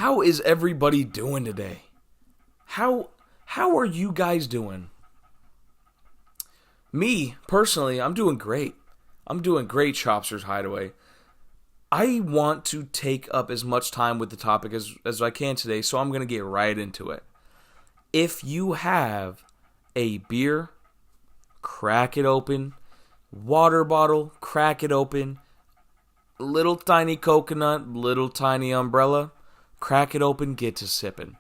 How is everybody doing today? How are you guys doing? Me, personally, I'm doing great. I'm doing great, Chopster's Hideaway. I want to take up as much time with the topic as I can today, so I'm going to get right into it. If you have a beer, crack it open. Water bottle, crack it open. Little tiny coconut, little tiny umbrella. Crack it open, get to sipping.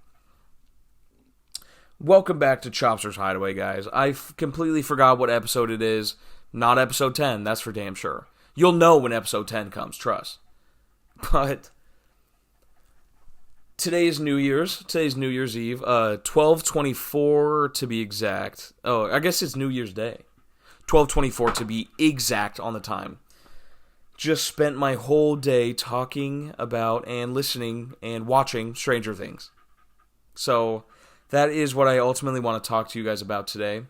Welcome back to Chopster's Hideaway, guys. I completely forgot what episode it is. Not episode 10, that's for damn sure. You'll know when episode 10 comes, trust. But today's New Year's Eve, 12/24 to be exact. Oh, I guess it's New Year's Day. 12/24 to be exact on the time. Just spent my whole day talking about and listening and watching Stranger Things. So that is what I ultimately want to talk to you guys about today.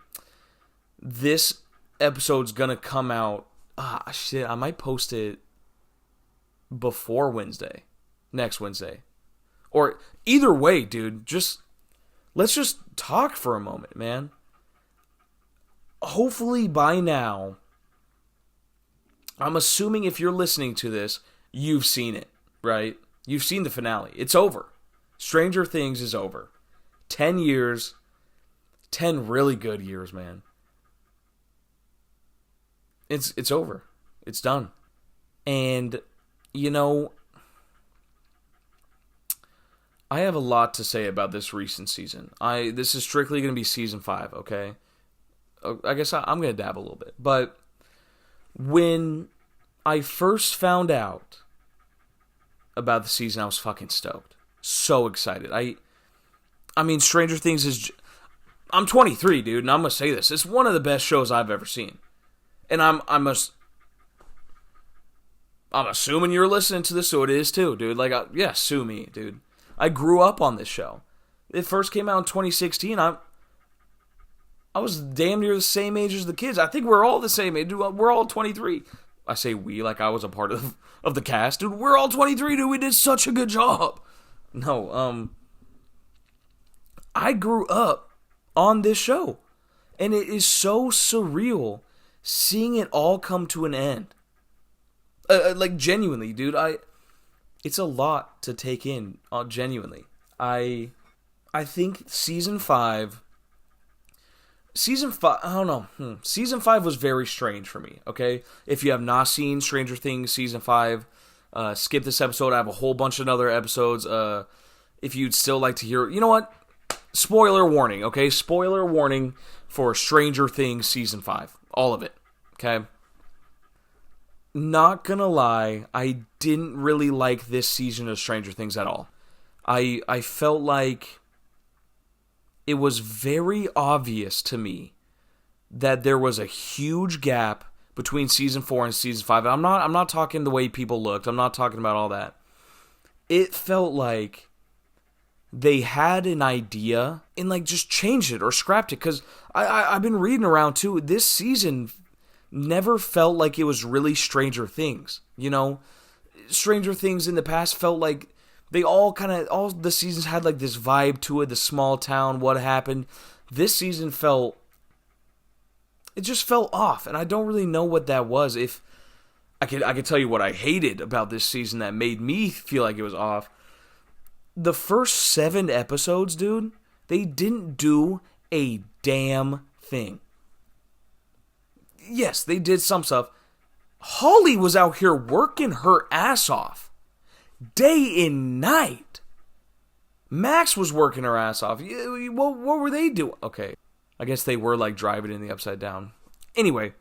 This episode's gonna come out. I might post it before Wednesday, next Wednesday, or either way, dude. Let's just talk for a moment, man. Hopefully by now, I'm assuming if you're listening to this, you've seen it, right? You've seen the finale. It's over. Stranger Things is over. 10 years. 10 really good years, man. It's over. It's done. And, you know, I have a lot to say about this recent season. This is strictly going to be season 5, okay? I guess I'm going to dab a little bit. But when I first found out about the season, I was fucking stoked. So excited. I mean, Stranger Things is... I'm 23, dude, and I'm going to say this. It's one of the best shows I've ever seen. And I'm assuming you're listening to this, so it is too, dude. Yeah, sue me, dude. I grew up on this show. It first came out in 2016. I was damn near the same age as the kids. I think we're all the same age. We're all 23. I say we like I was a part of the cast. Dude, we're all 23, dude. We did such a good job. No, I grew up on this show. And it is so surreal seeing it all come to an end. Like, genuinely, dude. It's a lot to take in, genuinely. I think Season 5, I don't know. Season 5 was very strange for me, okay? If you have not seen Stranger Things Season 5, skip this episode. I have a whole bunch of other episodes. If you'd still like to hear... You know what? Spoiler warning, okay? Spoiler warning for Stranger Things Season 5. All of it, okay? Not gonna lie, I didn't really like this season of Stranger Things at all. I felt like it was very obvious to me that there was a huge gap between season 4 and season 5. I'm not talking the way people looked. I'm not talking about all that. It felt like they had an idea and like just changed it or scrapped it, because I've been reading around too. This season never felt like it was really Stranger Things. You know, Stranger Things in the past felt like they all the seasons had like this vibe to it, the small town, what happened. This season it just felt off, and I don't really know what that was. If I could tell you what I hated about this season that made me feel like it was off. The first 7 episodes, dude, they didn't do a damn thing. Yes, they did some stuff. Holly was out here working her ass off. Day and night. Max was working her ass off. What were they doing? Okay, I guess they were like driving in the Upside Down. Anyway.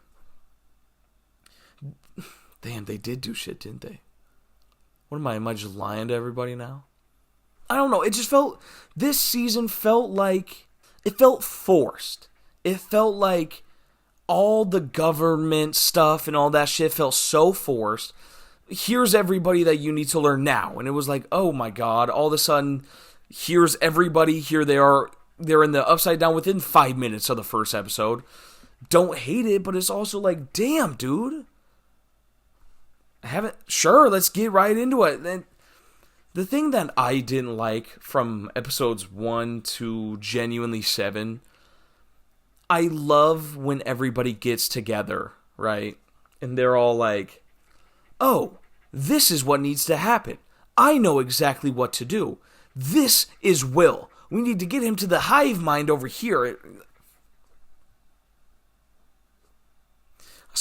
Damn, they did do shit, didn't they? What am I just lying to everybody now? I don't know. It just felt... This season felt like... It felt forced. It felt like all the government stuff and all that shit felt so forced. Here's everybody that you need to learn now. And it was like, oh my god. All of a sudden, here's everybody. Here they are. They're in the Upside Down within 5 minutes of the first episode. Don't hate it, but it's also like, damn, dude. Sure, let's get right into it. And The thing that I didn't like from episodes 1 to genuinely 7, I love when everybody gets together, right? And they're all like, oh, this is what needs to happen. I know exactly what to do. This is Will. We need to get him to the hive mind over here.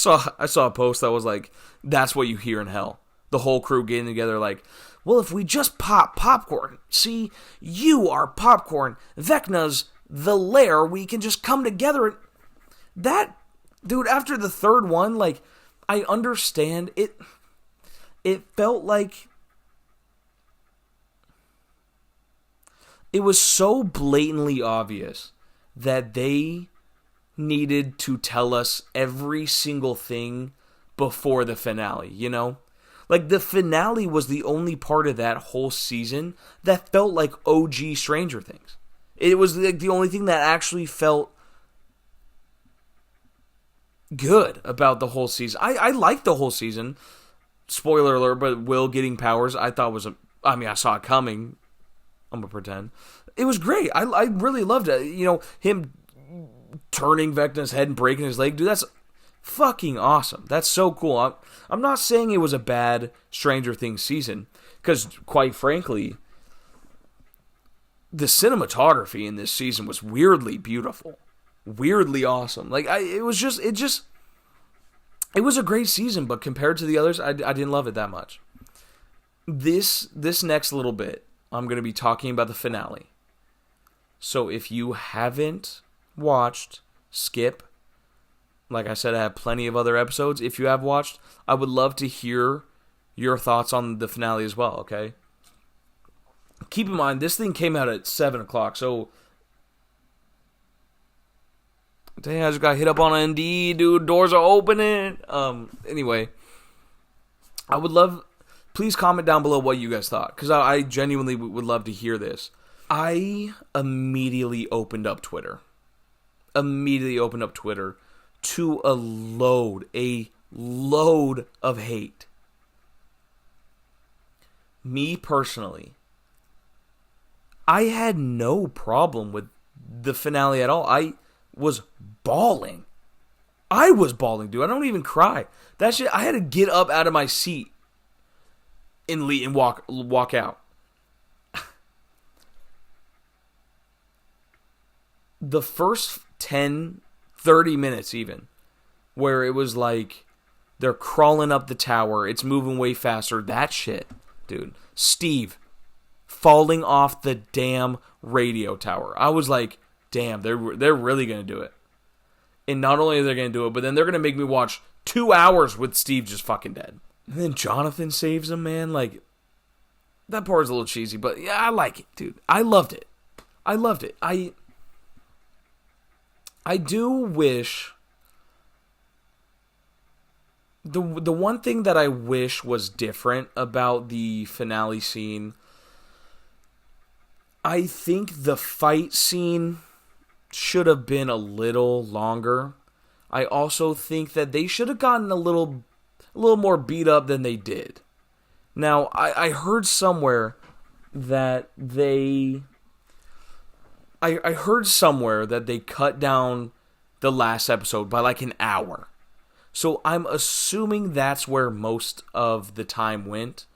I saw a post that was like, that's what you hear in hell. The whole crew getting together like, well, if we just pop popcorn, see, you are popcorn, Vecna's the lair, we can just come together. And that, dude, after the third one, like, I understand it. It felt like it was so blatantly obvious that they needed to tell us every single thing before the finale, you know? Like, the finale was the only part of that whole season that felt like OG Stranger Things. It was like the only thing that actually felt good about the whole season. I liked the whole season. Spoiler alert, but Will getting powers, I thought I saw it coming. I'm gonna pretend. It was great. I really loved it. You know, him turning Vecna's head and breaking his leg, dude, that's fucking awesome. That's so cool. I'm not saying it was a bad Stranger Things season, because quite frankly, the cinematography in this season was weirdly beautiful, weirdly awesome. Like, it was a great season, but compared to the others, I didn't love it that much. This next little bit, I'm going to be talking about the finale. So if you haven't watched, skip. Like I said, I have plenty of other episodes. If you have watched, I would love to hear your thoughts on the finale as well, okay? Keep in mind, this thing came out at 7 o'clock, so... Dang, I just got hit up on Indeed, dude. Doors are opening. Anyway, I would love... Please comment down below what you guys thought, because I genuinely would love to hear this. I immediately opened up Twitter. To a load of hate. Me personally, I had no problem with the finale at all. I was bawling. Dude. I don't even cry. That shit, I had to get up out of my seat and walk out. The first 10, 30 minutes even, where it was like they're crawling up the tower, it's moving way faster, that shit, dude. Steve falling off the damn radio tower. I was like, damn, they're really going to do it. And not only are they going to do it, but then they're going to make me watch 2 hours with Steve just fucking dead. And then Jonathan saves him, man. Like, that part is a little cheesy, but yeah, I like it, dude. I loved it. I do wish... The one thing that I wish was different about the finale scene, I think the fight scene should have been a little longer. I also think that they should have gotten a little more beat up than they did. Now, I heard somewhere that they... I heard somewhere that they cut down the last episode by like an hour. So I'm assuming that's where most of the time went.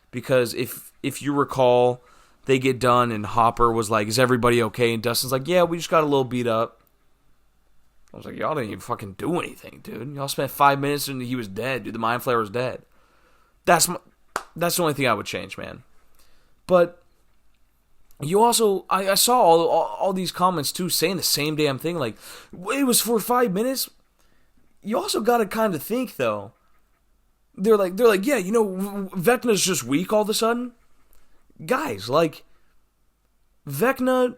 Because if you recall, they get done and Hopper was like, is everybody okay? And Dustin's like, yeah, we just got a little beat up. I was like, y'all didn't even fucking do anything, dude. Y'all spent 5 minutes and he was dead, dude. The Mind Flayer was dead. That's the only thing I would change, man. But... You also, I saw all these comments too saying the same damn thing. Like, it was for 5 minutes. You also got to kind of think though. They're like, yeah, you know, Vecna's just weak all of a sudden. Guys, like, Vecna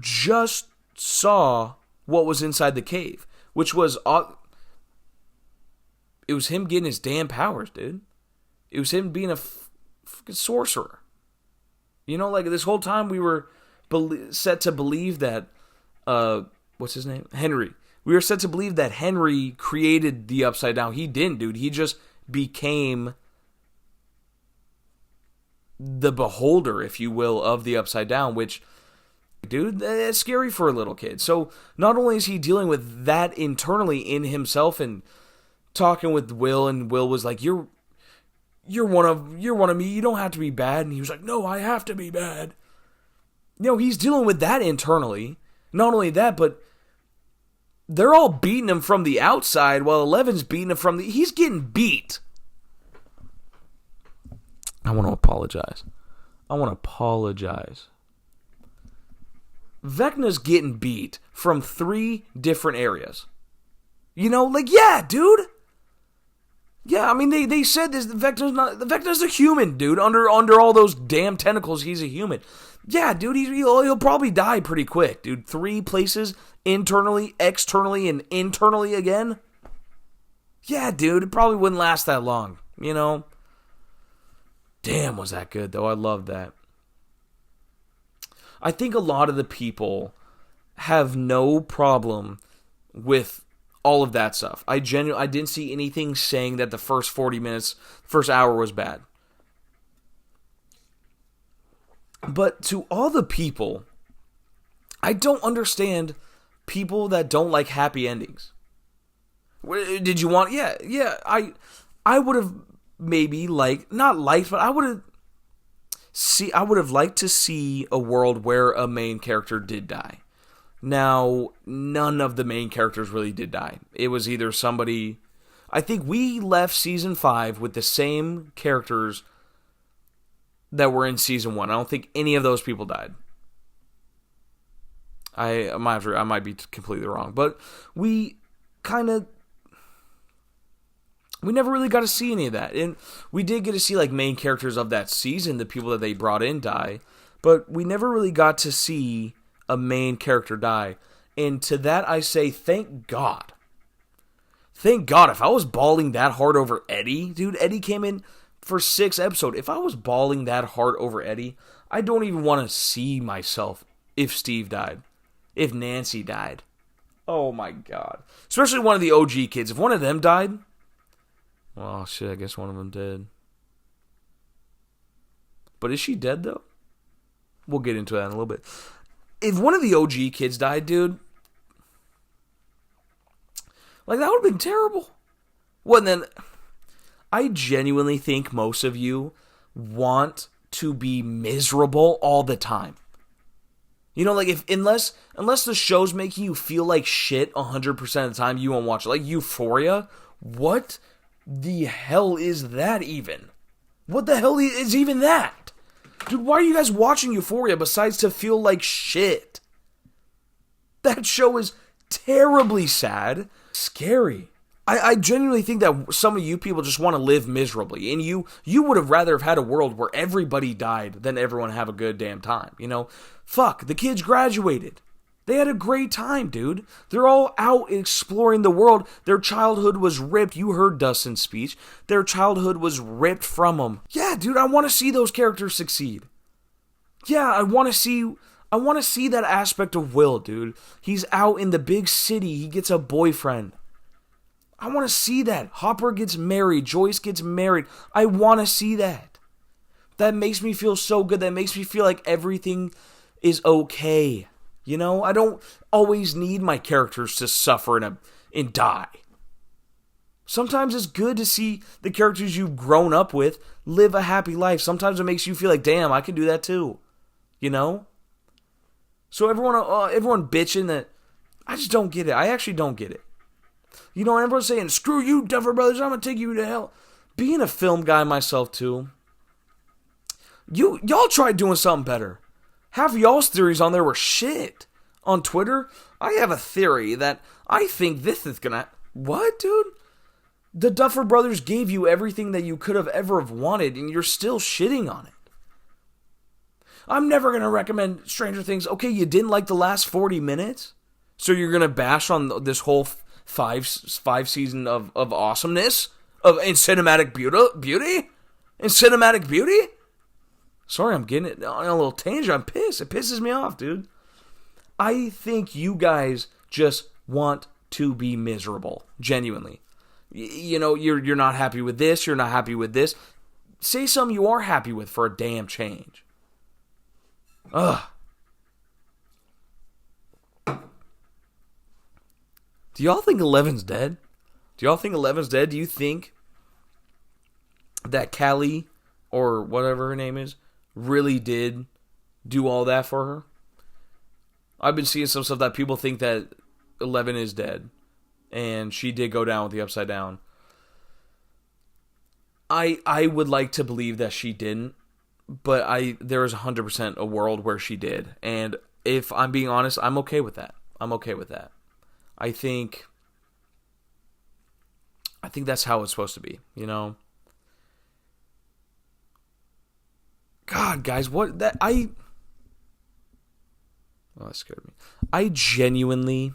just saw what was inside the cave, which was it was him getting his damn powers, dude. It was him being a fucking sorcerer. You know, like, this whole time we were set to believe that, what's his name? Henry. We were set to believe that Henry created the Upside Down. He didn't, dude. He just became the beholder, if you will, of the Upside Down, which, dude, that's scary for a little kid. So not only is he dealing with that internally in himself and talking with Will, and Will was like, you're one of me, you don't have to be bad. And he was like, no, I have to be bad. He's dealing with that internally. Not only that, but they're all beating him from the outside while Eleven's beating him from the... He's getting beat. I want to apologize. Vecna's getting beat from 3 different areas. Yeah, dude. Yeah, I mean, they said this. Vecna's a human, dude. Under all those damn tentacles, he's a human. Yeah, dude, he'll probably die pretty quick, dude. 3 places, internally, externally, and internally again. Yeah, dude, it probably wouldn't last that long, Damn, was that good, though. I love that. I think a lot of the people have no problem with all of that stuff. I didn't see anything saying that the first 40 minutes, first hour was bad. But to all the people, I don't understand people that don't like happy endings. Did you want... Yeah, I would have maybe not liked, but I would have liked to see a world where a main character did die. Now, none of the main characters really did die. It was either somebody... I think we left Season 5 with the same characters that were in Season 1. I don't think any of those people died. I might be completely wrong. But we never really got to see any of that. And we did get to see main characters of that season, the people that they brought in, die. But we never really got to see a main character die. And to that I say, thank God. Thank God. If I was bawling that hard over Eddie, dude, Eddie came in for 6 episodes. If I was bawling that hard over Eddie, I don't even want to see myself if Steve died. If Nancy died. Oh my God. Especially one of the OG kids. If one of them died... Well, shit, I guess one of them did. But is she dead, though? We'll get into that in a little bit. If one of the OG kids died, dude... that would have been terrible. Well, then... I genuinely think most of you want to be miserable all the time. Unless the show's making you feel like shit 100% of the time, you won't watch it. Like Euphoria, what the hell is that even? What the hell is even that? Dude, why are you guys watching Euphoria besides to feel like shit? That show is terribly sad, scary. I genuinely think that some of you people just want to live miserably, and you would have rather have had a world where everybody died than everyone have a good damn time, Fuck, the kids graduated. They had a great time, dude. They're all out exploring the world. Their childhood was ripped. You heard Dustin's speech. Their childhood was ripped from them. Yeah, dude, I want to see those characters succeed. Yeah, I want to see that aspect of Will, dude. He's out in the big city. He gets a boyfriend. I want to see that. Hopper gets married. Joyce gets married. I want to see that. That makes me feel so good. That makes me feel like everything is okay. I don't always need my characters to suffer and die. Sometimes it's good to see the characters you've grown up with live a happy life. Sometimes it makes you feel like, damn, I can do that too. So everyone bitching that, I just don't get it. I actually don't get it. Everyone's saying, screw you, Duffer Brothers, I'm going to take you to hell. Being a film guy myself, too, y'all tried doing something better. Half of y'all's theories on there were shit. On Twitter, I have a theory that I think this is going to... What, dude? The Duffer Brothers gave you everything that you could have ever have wanted, and you're still shitting on it. I'm never going to recommend Stranger Things. Okay, you didn't like the last 40 minutes? So you're going to bash on this whole... Five season of awesomeness in cinematic beauty in cinematic beauty. Sorry, I'm getting it on a little tangent. I'm pissed. It pisses me off, dude. I think you guys just want to be miserable, genuinely. You're not happy with this. You're not happy with this. Say something you are happy with for a damn change. Ugh. Do y'all think Eleven's dead? Do you think that Callie, or whatever her name is, really did do all that for her? I've been seeing some stuff that people think that 11 is dead. And she did go down with the Upside Down. I would like to believe that she didn't. But there is 100% a world where she did. And if I'm being honest, I'm okay with that. I think that's how it's supposed to be, you know? God, guys, Oh, that scared me. I genuinely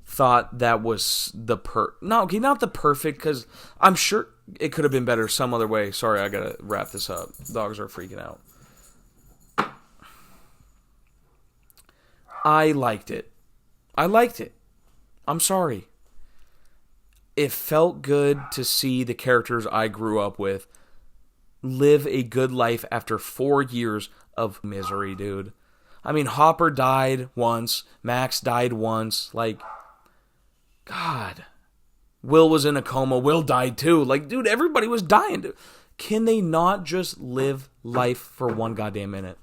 thought that was not the perfect, because I'm sure it could have been better some other way. Sorry, I gotta wrap this up. Dogs are freaking out. I liked it. I'm sorry. It felt good to see the characters I grew up with live a good life after 4 years of misery, dude. I mean, Hopper died once. Max died once. Like, God. Will was in a coma. Will died too. Like, dude, everybody was dying. Dude. Can they not just live life for one goddamn minute?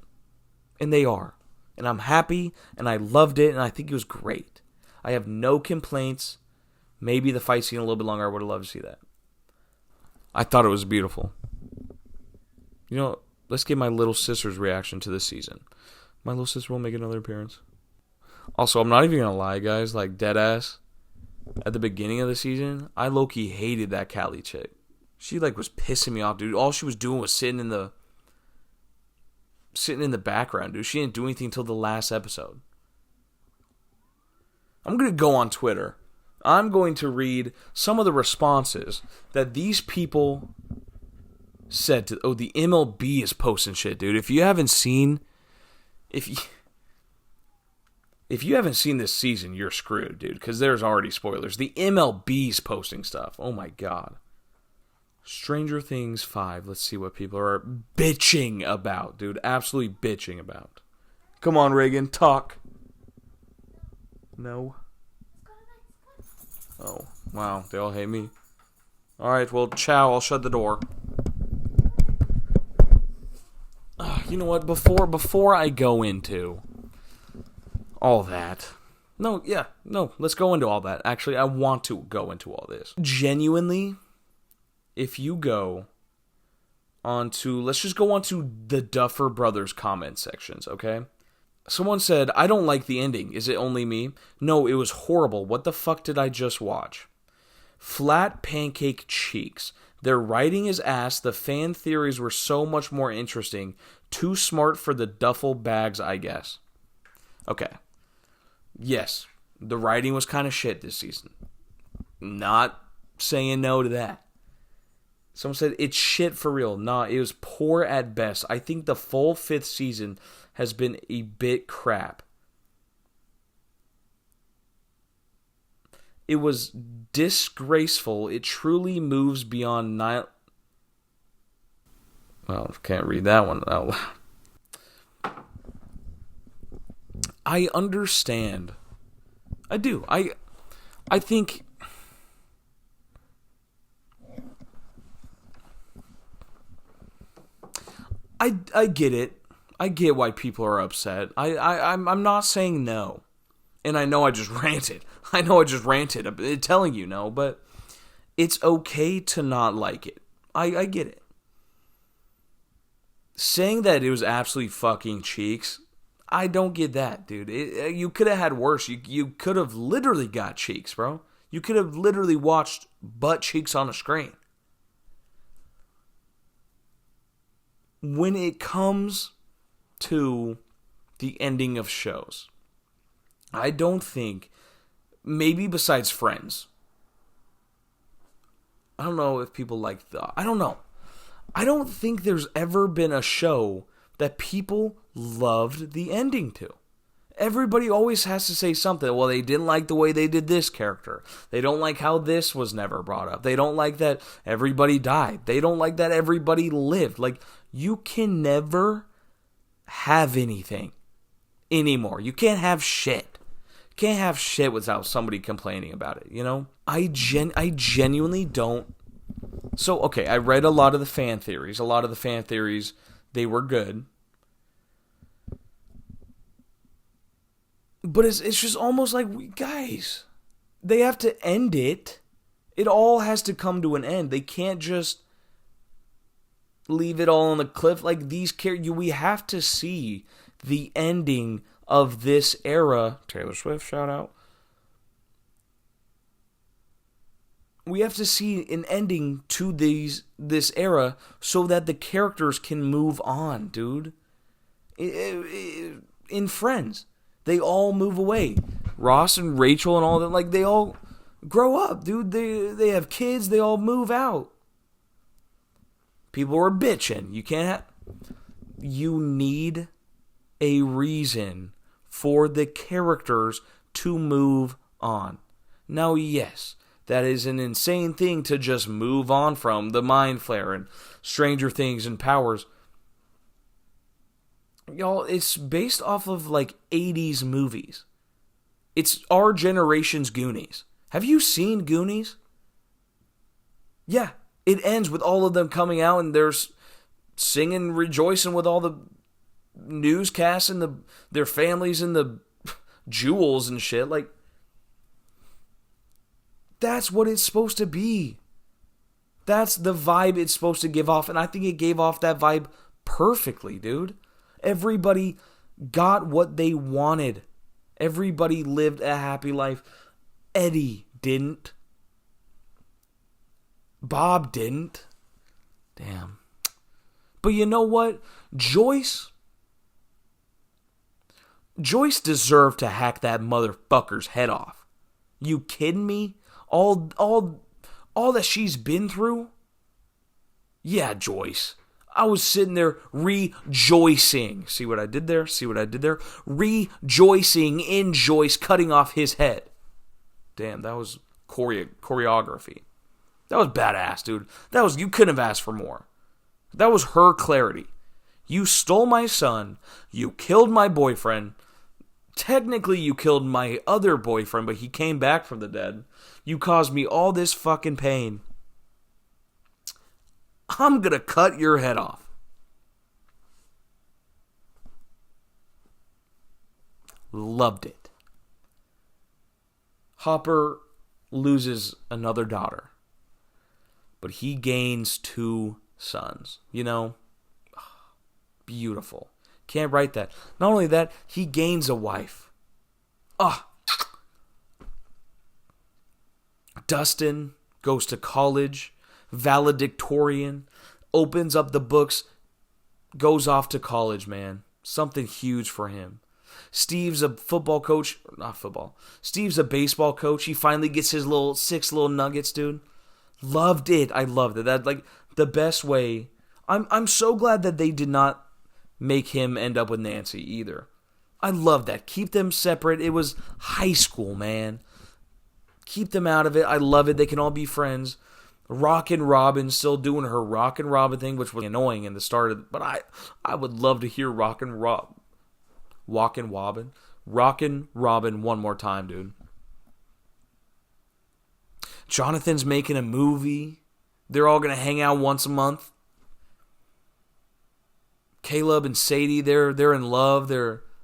And they are. And I'm happy, and I loved it, and I think it was great. I have no complaints. Maybe the fight scene a little bit longer. I would have loved to see that. I thought it was beautiful. You know, let's get my little sister's reaction to this season. My little sister will make another appearance. Also, I'm not even going to lie, guys. Like, deadass. At the beginning of the season, I low-key hated that Callie chick. She, like, was pissing me off, dude. All she was doing was sitting in the background, dude. She didn't do anything until the last episode. I'm going to go on Twitter. I'm going to read some of the responses that these people said to... Oh, the MLB is posting shit, dude. If you haven't seen this season, you're screwed, dude, because there's already spoilers. The MLB's posting stuff. Oh, my God. Stranger Things 5. Let's see what people are bitching about, dude. Absolutely bitching about. Come on, Reagan. Talk. No. Oh, wow. They all hate me. Alright, well, ciao. I'll shut the door. You know what? Before I go into all that... let's go into all that. Actually, I want to go into all this. Genuinely, if you go onto... Let's just go onto the Duffer Brothers comment sections, okay? Someone said, I don't like the ending. Is it only me? No, it was horrible. What the fuck did I just watch? Flat pancake cheeks. Their writing is ass. The fan theories were so much more interesting. Too smart for the duffel bags, I guess. Okay. Yes, the writing was kind of shit this season. Not saying no to that. Someone said, it's shit for real. Nah, it was poor at best. I think the full 5th season has been a bit crap. It was disgraceful. It truly moves beyond Well, I can't read that one out loud. I understand. I do. I think... I get it. I get why people are upset. I'm not saying no. And I know I just ranted. I'm telling you no, but it's okay to not like it. I get it. Saying that it was absolutely fucking cheeks, I don't get that, dude. You could have had worse. You could have literally got cheeks, bro. You could have literally watched butt cheeks on a screen. When it comes to the ending of shows, I don't think, maybe besides Friends, I don't know if people like I don't know. I don't think there's ever been a show that people loved the ending to. Everybody always has to say something. Well, they didn't like the way they did this character. They don't like how this was never brought up. They don't like that everybody died. They don't like that everybody lived. Like, you can never have anything anymore. You can't have shit. You can't have shit without somebody complaining about it, you know? I genuinely don't. So, okay, I read a lot of the fan theories. A lot of the fan theories, they were good. But it's just almost like, guys, they have to end it. It all has to come to an end. They can't just leave it all on the cliff. Like, we have to see the ending of this era. Taylor Swift, shout out. We have to see an ending to this era so that the characters can move on, dude. In Friends, they all move away. Ross and Rachel and all that, like, they all grow up, dude. They have kids. They all move out. People are bitching. You need a reason for the characters to move on. Now, yes, that is an insane thing to just move on from. The Mind Flayer and Stranger Things and Powers. Y'all, it's based off of, like, 80s movies. It's our generation's Goonies. Have you seen Goonies? Yeah, it ends with all of them coming out and they're singing, rejoicing with all the newscasts and their families and the jewels and shit. Like, that's what it's supposed to be. That's the vibe it's supposed to give off, and I think it gave off that vibe perfectly, dude. Everybody got what they wanted. Everybody lived a happy life. Eddie didn't. Bob didn't. Damn. But you know what? Joyce deserved to hack that motherfucker's head off. You kidding me? All that she's been through? Yeah, Joyce. I was sitting there rejoicing. See what I did there? Rejoicing in Joyce cutting off his head. Damn, that was choreography. That was badass, dude. You couldn't have asked for more. That was her clarity. You stole my son. You killed my boyfriend. Technically, you killed my other boyfriend, but he came back from the dead. You caused me all this fucking pain. I'm gonna cut your head off. Loved it. Hopper loses another daughter, but he gains 2 sons. You know? Beautiful. Can't write that. Not only that, he gains a wife. Dustin goes to college, valedictorian, opens up the books, goes off to college, man. Something huge for him. Steve's a football coach. Not football. Steve's a baseball coach. He finally gets his 6 little nuggets, dude. Loved it. I loved it. That, like, the best way. I'm so glad that they did not make him end up with Nancy either. I love that. Keep them separate. It was high school, man. Keep them out of it. I love it. They can all be friends. Rockin' Robin still doing her Rockin' Robin thing, which was annoying in the start of it. But I would love to hear Rockin' Robin one more time, dude. Jonathan's making a movie. They're all going to hang out once a month. Caleb and Sadie, they're in love.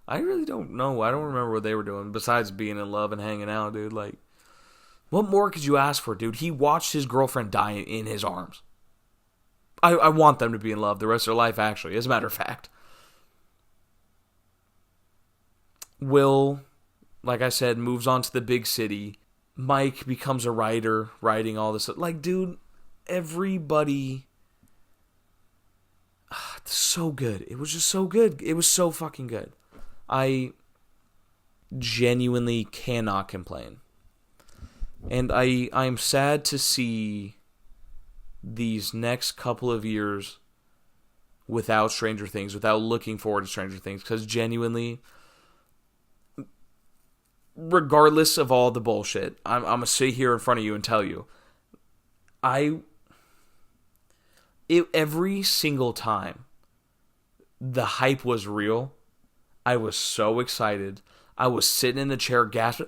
I really don't know. I don't remember what they were doing besides being in love and hanging out, dude. Like, what more could you ask for, dude? He watched his girlfriend die in his arms. I want them to be in love the rest of their life, actually, as a matter of fact. Will, like I said, moves on to the big city. Mike becomes a writer, writing all this. Like, dude, everybody... It's so good. It was just so good. It was so fucking good. I genuinely cannot complain. And I'm sad to see these next couple of years without Stranger Things, without looking forward to Stranger Things, because genuinely, regardless of all the bullshit, I'm going to sit here in front of you and tell you, every single time the hype was real, I was so excited. I was sitting in the chair gasping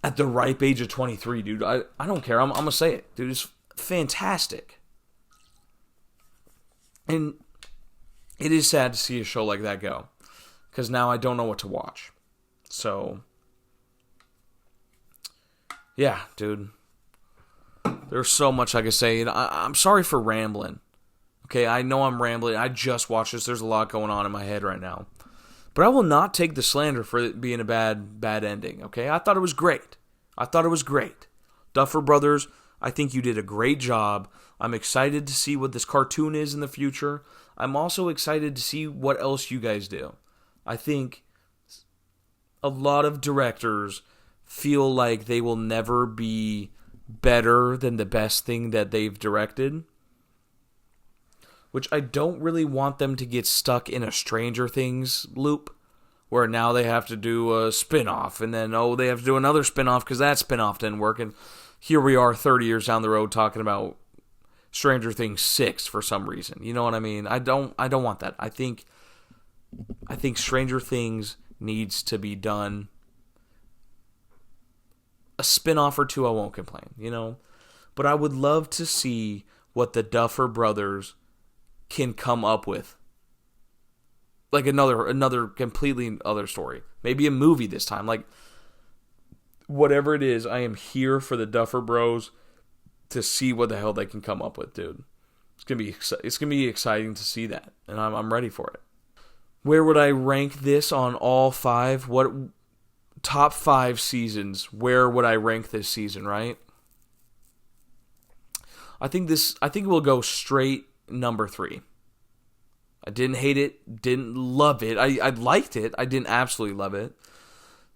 at the ripe age of 23, dude. I don't care. I'm going to say it. Dude, it's fantastic. And it is sad to see a show like that go. Because now I don't know what to watch. So, yeah, dude. There's so much I could say. And I'm sorry for rambling. Okay, I know I'm rambling. I just watched this. There's a lot going on in my head right now. But I will not take the slander for it being a bad ending, okay? I thought it was great. Duffer Brothers, I think you did a great job. I'm excited to see what this cartoon is in the future. I'm also excited to see what else you guys do. I think a lot of directors feel like they will never be better than the best thing that they've directed. Which I don't really want them to get stuck in a Stranger Things loop, where now they have to do a spin-off, and then, they have to do another spin-off because that spin-off didn't work, and here we are 30 years down the road talking about Stranger Things 6 for some reason. You know what I mean? I don't want that. I think Stranger Things needs to be done. A spin-off or two, I won't complain, you know? But I would love to see what the Duffer Brothers can come up with. Like another completely other story. Maybe a movie this time. Like, whatever it is, I am here for the Duffer Bros to see what the hell they can come up with, dude. It's gonna be exciting to see that, and I'm ready for it. Where would I rank this on all 5? What top 5 seasons? Where would I rank this season? Right? I think we'll go straight number 3. I didn't hate it, didn't love it. I liked it. I didn't absolutely love it.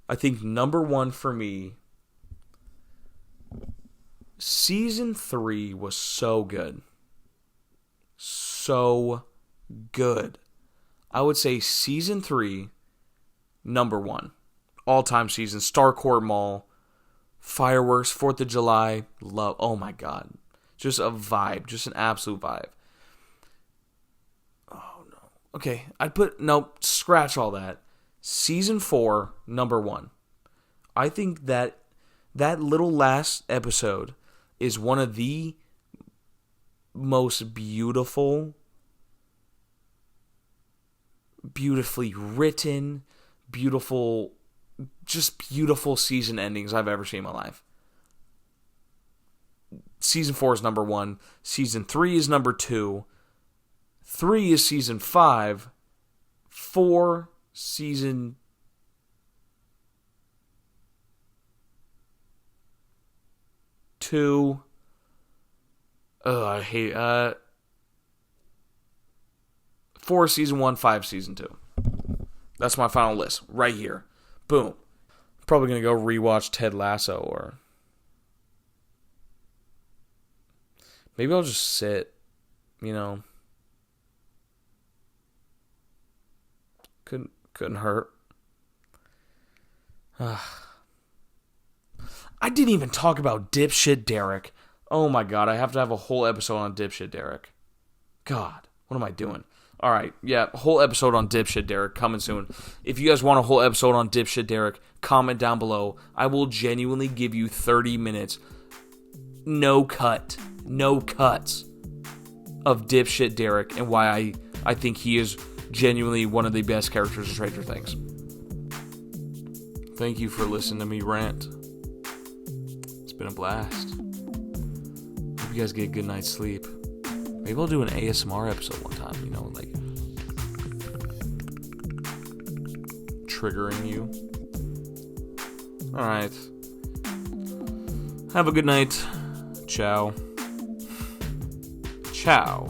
I think number 1 for me, season 3 was so good. So good. I would say season 3, number 1. All-time season. Starcourt Mall. Fireworks, 4th of July. Love. Oh my God. Just a vibe. Just an absolute vibe. Oh no. Okay. Nope. Scratch all that. Season 4, number 1. I think that little last episode is one of the most beautifully written, beautiful season endings I've ever seen in my life. Season 4 is number 1. Season 3 is number 2. 3 is season 5. 4, season 2. I hate 4 season 1, 5 season 2. That's my final list right here. Boom. Probably gonna go rewatch Ted Lasso, or maybe I'll just sit. You know, couldn't hurt. I didn't even talk about dipshit Derek. Oh my God, I have to have a whole episode on dipshit Derek. God, what am I doing? All right, yeah, whole episode on dipshit Derek coming soon. If you guys want a whole episode on dipshit Derek, comment down below. I will genuinely give you 30 minutes, no cuts, of dipshit Derek and why I think he is genuinely one of the best characters in Stranger Things. Thank you for listening to me rant. It's been a blast. Hope you guys get a good night's sleep. Maybe I'll do an ASMR episode one time, you know, like triggering you. Alright. Have a good night. Ciao. Ciao.